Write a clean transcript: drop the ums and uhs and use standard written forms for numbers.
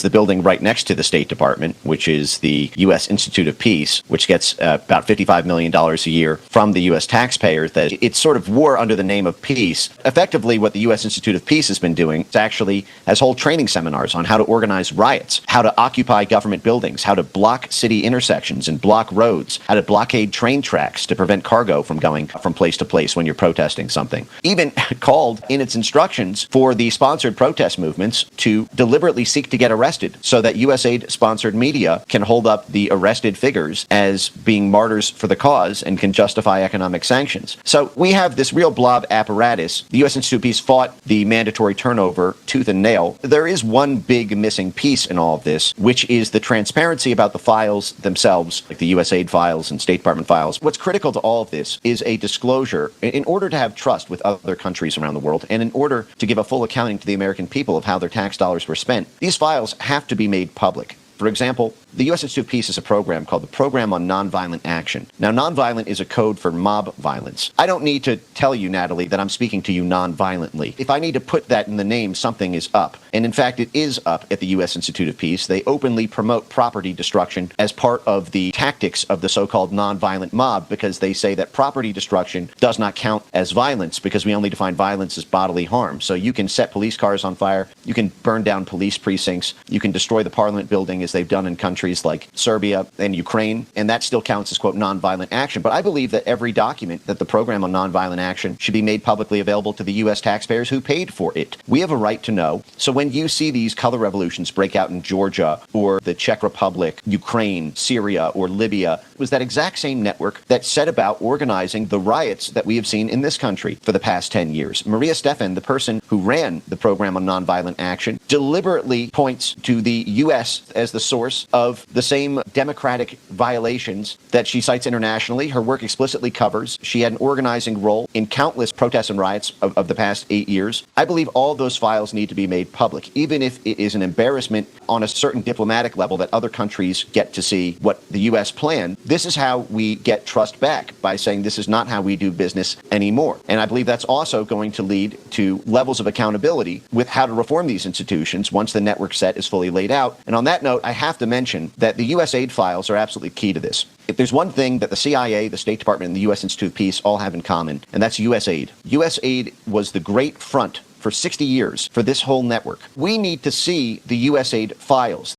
the building right next to the State Department, which is the U.S. Institute of Peace, which gets about $55 million a year from the U.S. taxpayers, that it's sort of war under the name of peace. Effectively, what the U.S. Institute of Peace has been doing is actually has whole training seminars on how to organize riots, how to occupy government buildings, how to block city intersections and block roads, how to blockade train tracks to prevent cargo from going from place to place when you're protesting something. Even called in its instructions for the sponsored protest movements to deliberately seek to get arrested so that USAID-sponsored media can hold up the arrested figures as being martyrs for the cause and can justify economic sanctions. So we have this real blob apparatus. The U.S. Institute of Peace fought the mandatory turnover tooth and nail. There is one big missing piece in all of this, which is the transparency about the files themselves, like the USAID files and State Department files. What's critical to all of this is a disclosure in order to have trust with other countries around the world and in order to give a full accounting to the American people of how their tax dollars were spent. These files have to be made public. For example, the U.S. Institute of Peace has a program called the Program on Nonviolent Action. Now, nonviolent is a code for mob violence. I don't need to tell you, Natalie, that I'm speaking to you nonviolently. If I need to put that in the name, something is up. And in fact, it is up at the U.S. Institute of Peace. They openly promote property destruction as part of the tactics of the so-called nonviolent mob because they say that property destruction does not count as violence because we only define violence as bodily harm. So you can set police cars on fire, you can burn down police precincts, you can destroy the parliament building as they've done in countries like Serbia and Ukraine, and that still counts as, quote, nonviolent action. But I believe that every document that the Program on Nonviolent Action should be made publicly available to the U.S. taxpayers who paid for it. We have a right to know. So when you see these color revolutions break out in Georgia or the Czech Republic, Ukraine, Syria, or Libya, it was that exact same network that set about organizing the riots that we have seen in this country for the past 10 years. Maria Stephan, the person who ran the Program on Nonviolent Action, deliberately points to the U.S. as the source of the same democratic violations that she cites internationally. Her work explicitly covers. She had an organizing role in countless protests and riots of the past 8 years. I believe all those files need to be made public, even if it is an embarrassment on a certain diplomatic level that other countries get to see what the U.S. planned. This is how we get trust back, by saying this is not how we do business anymore. And I believe that's also going to lead to levels of accountability with how to reform these institutions once the network set is fully laid out. And on that note, I have to mention that the USAID files are absolutely key to this. If there's one thing that the CIA, the State Department, and the U.S. Institute of Peace all have in common, and that's USAID. USAID was the great front for 60 years for this whole network. We need to see the USAID files.